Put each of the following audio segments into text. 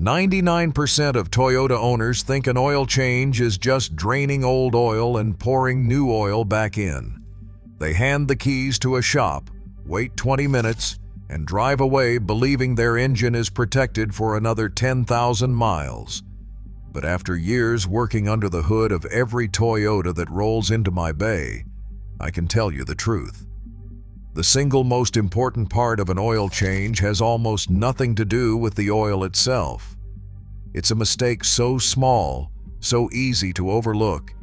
99% of Toyota owners think an oil change is just draining old oil and pouring new oil back in. They hand the keys to a shop, wait 20 minutes, and drive away believing their engine is protected for another 10,000 miles. But after years working under the hood of every Toyota that rolls into my bay, I can tell you the truth. The single most important part of an oil change has almost nothing to do with the oil itself. It's a mistake so small, so easy to overlook,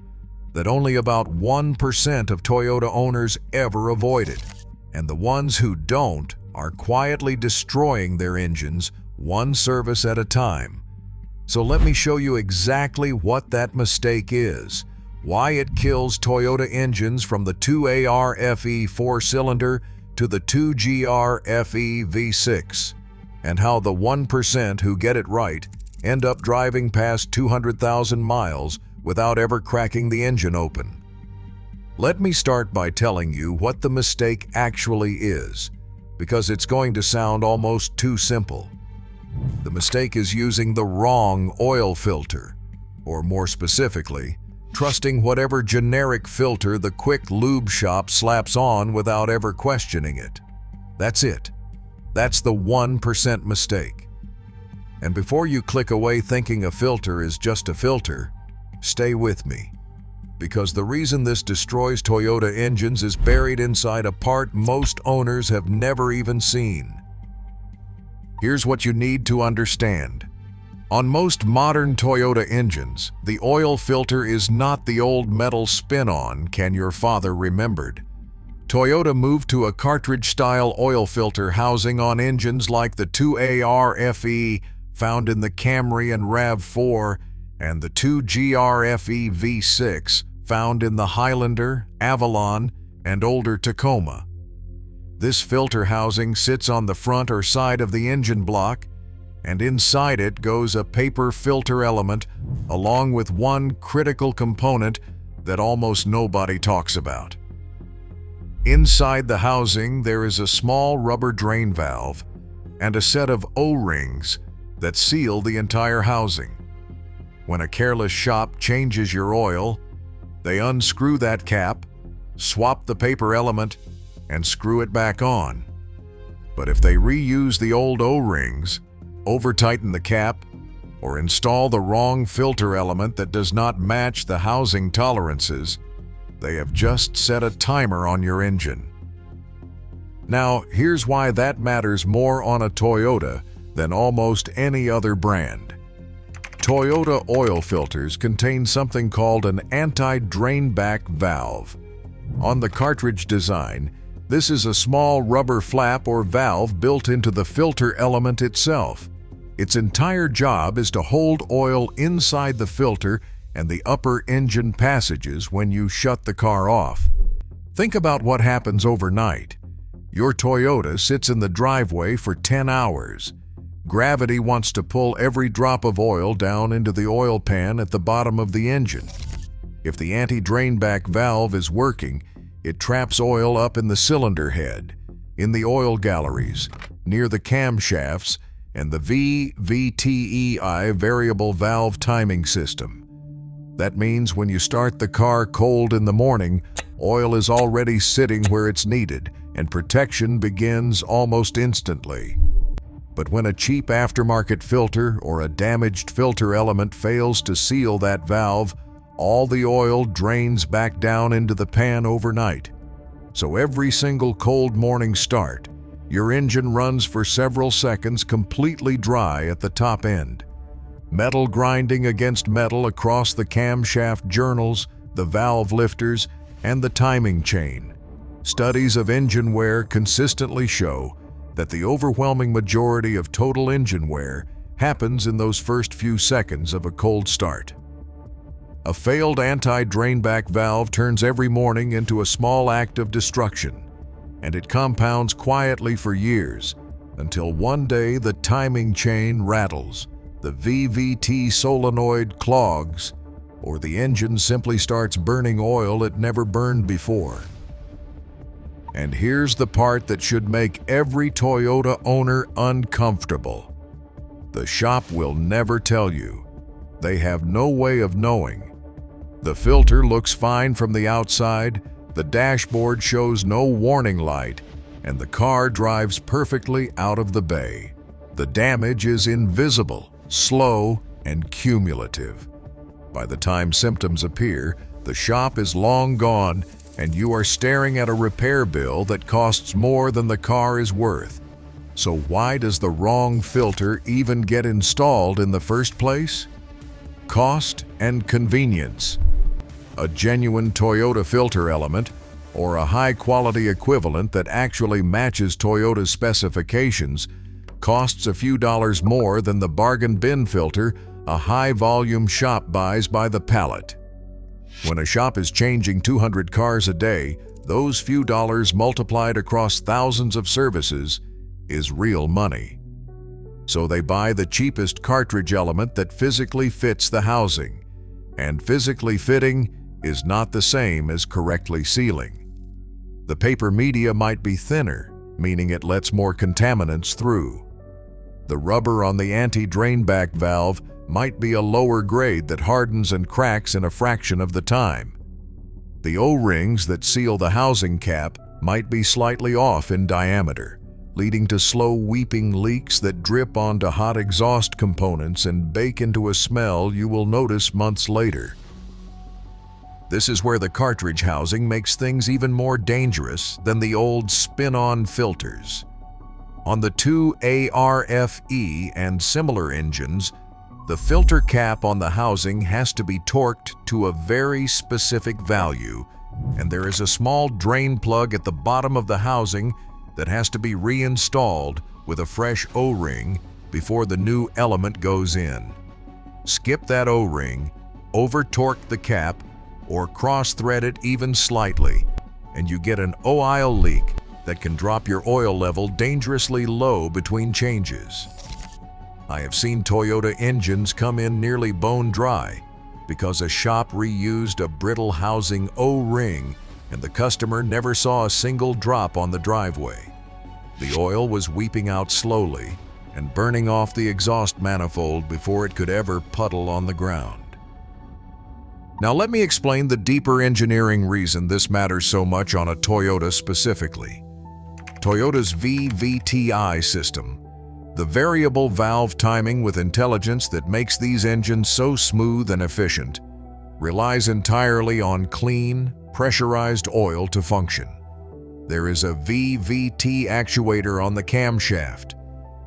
that only about 1% of Toyota owners ever avoid it, and the ones who don't are quietly destroying their engines one service at a time. So let me show you exactly what that mistake is, why it kills Toyota engines from the 2AR-FE 4-cylinder to the 2GR-FE V6, and how the 1% who get it right end up driving past 200,000 miles without ever cracking the engine open. Let me start by telling you what the mistake actually is, because it's going to sound almost too simple. The mistake is using the wrong oil filter, or more specifically, trusting whatever generic filter the quick lube shop slaps on without ever questioning it. That's it. That's the 1% mistake. And before you click away thinking a filter is just a filter, stay with me. Because the reason this destroys Toyota engines is buried inside a part most owners have never even seen. Here's what you need to understand. On most modern Toyota engines, the oil filter is not the old metal spin-on can your father remembered. Toyota moved to a cartridge-style oil filter housing on engines like the 2AR-FE found in the Camry and RAV4 and the 2GR-FE V6 found in the Highlander, Avalon, and older Tacoma. This filter housing sits on the front or side of the engine block, and inside it goes a paper filter element along with one critical component that almost nobody talks about. Inside the housing, there is a small rubber drain valve and a set of O-rings that seal the entire housing. When a careless shop changes your oil, they unscrew that cap, swap the paper element, and screw it back on. But if they reuse the old O-rings, over-tighten the cap, or install the wrong filter element that does not match the housing tolerances, they have just set a timer on your engine. Now, here's why that matters more on a Toyota than almost any other brand. Toyota oil filters contain something called an anti-drainback valve. On the cartridge design, this is a small rubber flap or valve built into the filter element itself. Its entire job is to hold oil inside the filter and the upper engine passages when you shut the car off. Think about what happens overnight. Your Toyota sits in the driveway for 10 hours. Gravity wants to pull every drop of oil down into the oil pan at the bottom of the engine. If the anti-drainback valve is working, it traps oil up in the cylinder head, in the oil galleries, near the camshafts, and the VVT-i variable valve timing system. That means when you start the car cold in the morning, oil is already sitting where it's needed, and protection begins almost instantly. But when a cheap aftermarket filter or a damaged filter element fails to seal that valve, all the oil drains back down into the pan overnight. So every single cold morning start, your engine runs for several seconds completely dry at the top end. Metal grinding against metal across the camshaft journals, the valve lifters, and the timing chain. Studies of engine wear consistently show that the overwhelming majority of total engine wear happens in those first few seconds of a cold start. A failed anti-drainback valve turns every morning into a small act of destruction, and it compounds quietly for years until one day the timing chain rattles, the VVT solenoid clogs, or the engine simply starts burning oil it never burned before. And here's the part that should make every Toyota owner uncomfortable. The shop will never tell you. They have no way of knowing. The filter looks fine from the outside, the dashboard shows no warning light, and the car drives perfectly out of the bay. The damage is invisible, slow, and cumulative. By the time symptoms appear, the shop is long gone, and you are staring at a repair bill that costs more than the car is worth. So why does the wrong filter even get installed in the first place? Cost and convenience. A genuine Toyota filter element, or a high-quality equivalent that actually matches Toyota's specifications, costs a few dollars more than the bargain bin filter a high-volume shop buys by the pallet. When a shop is changing 200 cars a day, those few dollars multiplied across thousands of services is real money. So they buy the cheapest cartridge element that physically fits the housing, and physically fitting is not the same as correctly sealing. The paper media might be thinner, meaning it lets more contaminants through. The rubber on the anti-drainback valve might be a lower grade that hardens and cracks in a fraction of the time. The O-rings that seal the housing cap might be slightly off in diameter, leading to slow weeping leaks that drip onto hot exhaust components and bake into a smell you will notice months later. This is where the cartridge housing makes things even more dangerous than the old spin-on filters. On the two ARFE and similar engines, the filter cap on the housing has to be torqued to a very specific value, and there is a small drain plug at the bottom of the housing that has to be reinstalled with a fresh O-ring before the new element goes in. Skip that O-ring, over-torque the cap, or cross-thread it even slightly, and you get an oil leak that can drop your oil level dangerously low between changes. I have seen Toyota engines come in nearly bone dry because a shop reused a brittle housing O-ring and the customer never saw a single drop on the driveway. The oil was weeping out slowly and burning off the exhaust manifold before it could ever puddle on the ground. Now let me explain the deeper engineering reason this matters so much on a Toyota specifically. Toyota's VVT-i system, the variable valve timing with intelligence that makes these engines so smooth and efficient, relies entirely on clean, pressurized oil to function. There is a VVT actuator on the camshaft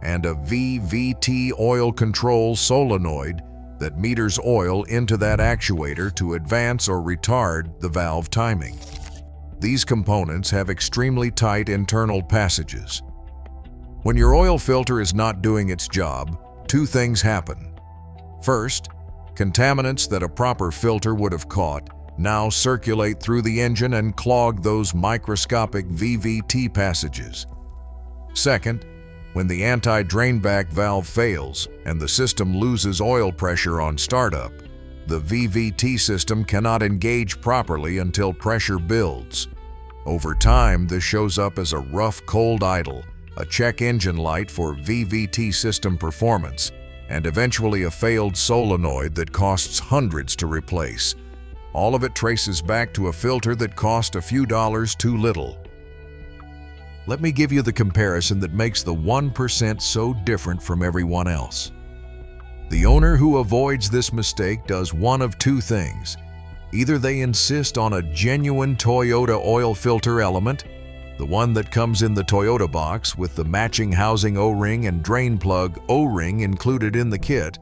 and a VVT oil control solenoid that meters oil into that actuator to advance or retard the valve timing. These components have extremely tight internal passages. When your oil filter is not doing its job, two things happen. First, contaminants that a proper filter would have caught now circulate through the engine and clog those microscopic VVT passages. Second, when the anti-drainback valve fails and the system loses oil pressure on startup, the VVT system cannot engage properly until pressure builds. Over time, this shows up as a rough cold idle, a check engine light for VVT system performance, and eventually a failed solenoid that costs hundreds to replace. All of it traces back to a filter that cost a few dollars too little. Let me give you the comparison that makes the 1% so different from everyone else. The owner who avoids this mistake does one of two things. Either they insist on a genuine Toyota oil filter element, the one that comes in the Toyota box with the matching housing O-ring and drain plug O-ring included in the kit,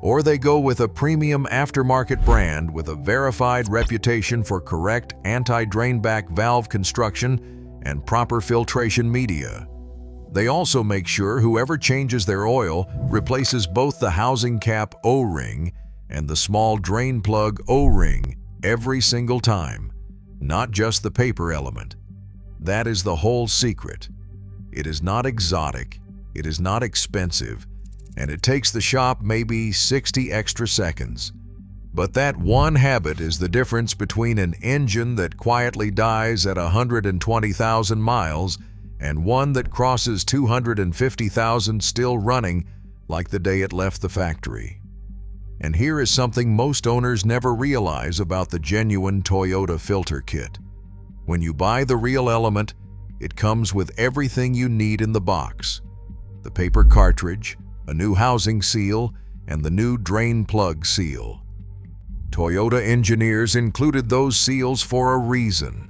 or they go with a premium aftermarket brand with a verified reputation for correct anti-drainback valve construction and proper filtration media. They also make sure whoever changes their oil replaces both the housing cap O-ring and the small drain plug O-ring every single time, not just the paper element. That is the whole secret. It is not exotic, it is not expensive, and it takes the shop maybe 60 extra seconds. But that one habit is the difference between an engine that quietly dies at 120,000 miles and one that crosses 250,000 still running like the day it left the factory. And here is something most owners never realize about the genuine Toyota filter kit. When you buy the real element, it comes with everything you need in the box: the paper cartridge, a new housing seal, and the new drain plug seal. Toyota engineers included those seals for a reason.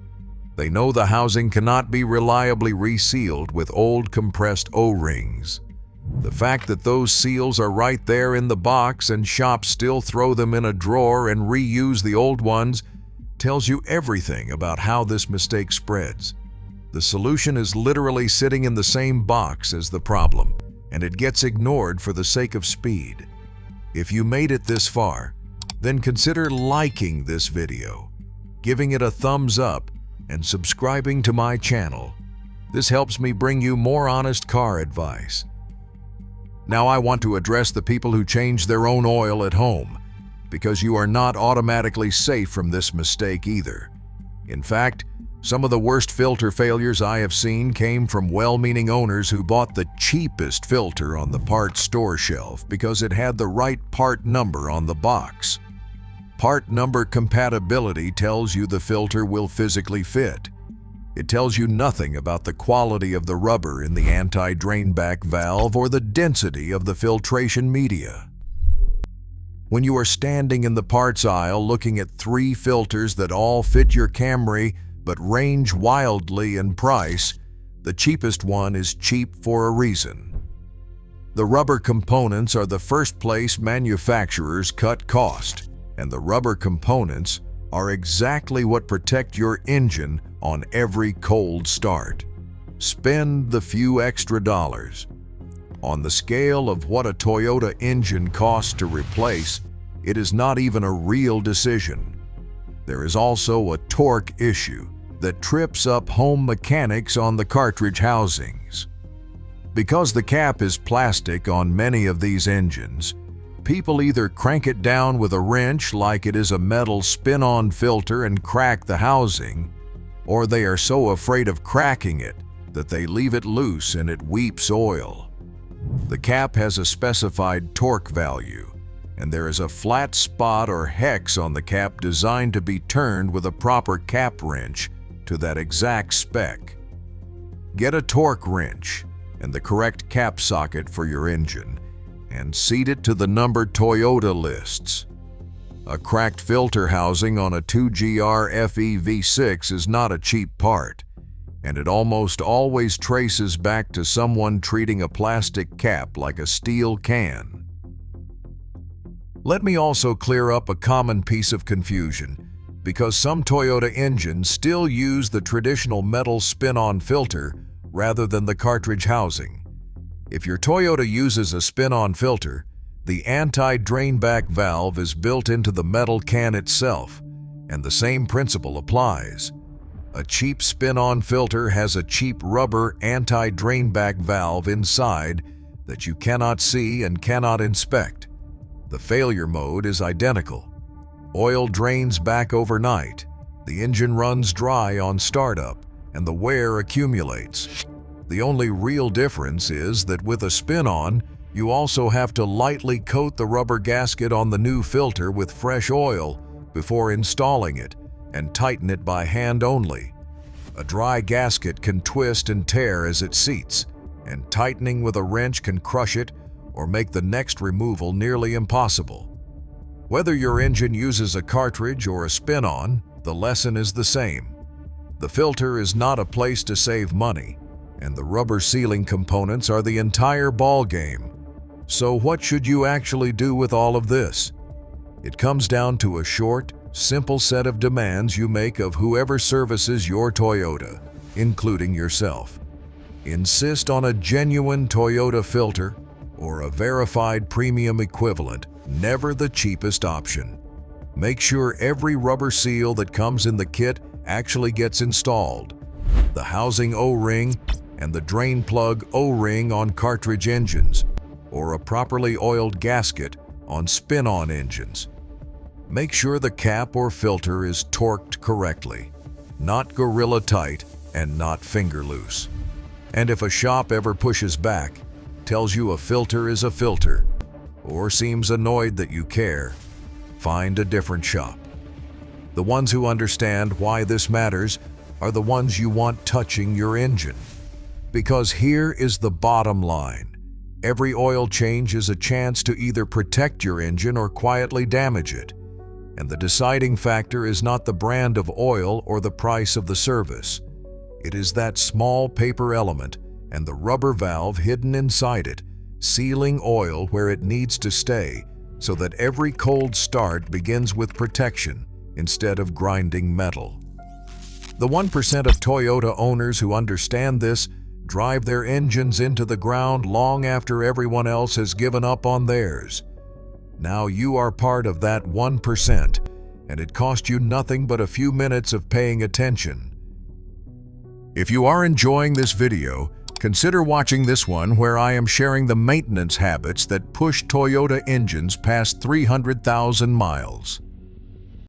They know the housing cannot be reliably resealed with old compressed O-rings. The fact that those seals are right there in the box and shops still throw them in a drawer and reuse the old ones tells you everything about how this mistake spreads. The solution is literally sitting in the same box as the problem, and it gets ignored for the sake of speed. If you made it this far, then consider liking this video, giving it a thumbs up, and subscribing to my channel. This helps me bring you more honest car advice. Now I want to address the people who change their own oil at home, because you are not automatically safe from this mistake either. In fact, some of the worst filter failures I have seen came from well-meaning owners who bought the cheapest filter on the parts store shelf because it had the right part number on the box. Part number compatibility tells you the filter will physically fit. It tells you nothing about the quality of the rubber in the anti-drainback valve or the density of the filtration media. When you are standing in the parts aisle looking at 3 filters that all fit your Camry but range wildly in price, the cheapest one is cheap for a reason. The rubber components are the first place manufacturers cut cost, and the rubber components are exactly what protect your engine on every cold start. Spend the few extra dollars. On the scale of what a Toyota engine costs to replace, it is not even a real decision. There is also a torque issue that trips up home mechanics on the cartridge housings. Because the cap is plastic on many of these engines, people either crank it down with a wrench like it is a metal spin-on filter and crack the housing, or they are so afraid of cracking it that they leave it loose and it weeps oil. The cap has a specified torque value, and there is a flat spot or hex on the cap designed to be turned with a proper cap wrench to that exact spec. Get a torque wrench and the correct cap socket for your engine, and seat it to the number Toyota lists. A cracked filter housing on a 2GR FE V6 is not a cheap part, and it almost always traces back to someone treating a plastic cap like a steel can. Let me also clear up a common piece of confusion, because some Toyota engines still use the traditional metal spin-on filter rather than the cartridge housing. If your Toyota uses a spin-on filter, the anti-drainback valve is built into the metal can itself, and the same principle applies. A cheap spin-on filter has a cheap rubber anti-drainback valve inside that you cannot see and cannot inspect. The failure mode is identical. Oil drains back overnight, the engine runs dry on startup, and the wear accumulates. The only real difference is that with a spin-on, you also have to lightly coat the rubber gasket on the new filter with fresh oil before installing it, and tighten it by hand only. A dry gasket can twist and tear as it seats, and tightening with a wrench can crush it or make the next removal nearly impossible. Whether your engine uses a cartridge or a spin-on, the lesson is the same. The filter is not a place to save money, and the rubber sealing components are the entire ball game. So what should you actually do with all of this? It comes down to a short, simple set of demands you make of whoever services your Toyota, including yourself. Insist on a genuine Toyota filter or a verified premium equivalent, never the cheapest option. Make sure every rubber seal that comes in the kit actually gets installed. The housing O-ring and the drain plug O-ring on cartridge engines, or a properly oiled gasket on spin-on engines. Make sure the cap or filter is torqued correctly, not gorilla tight and not finger loose. And if a shop ever pushes back, tells you a filter is a filter, or seems annoyed that you care, find a different shop. The ones who understand why this matters are the ones you want touching your engine. Because here is the bottom line. Every oil change is a chance to either protect your engine or quietly damage it. And the deciding factor is not the brand of oil or the price of the service. It is that small paper element and the rubber valve hidden inside it, sealing oil where it needs to stay so that every cold start begins with protection instead of grinding metal. The 1% of Toyota owners who understand this drive their engines into the ground long after everyone else has given up on theirs. Now you are part of that 1%, and it cost you nothing but a few minutes of paying attention. If you are enjoying this video, consider watching this one where I am sharing the maintenance habits that push Toyota engines past 300,000 miles.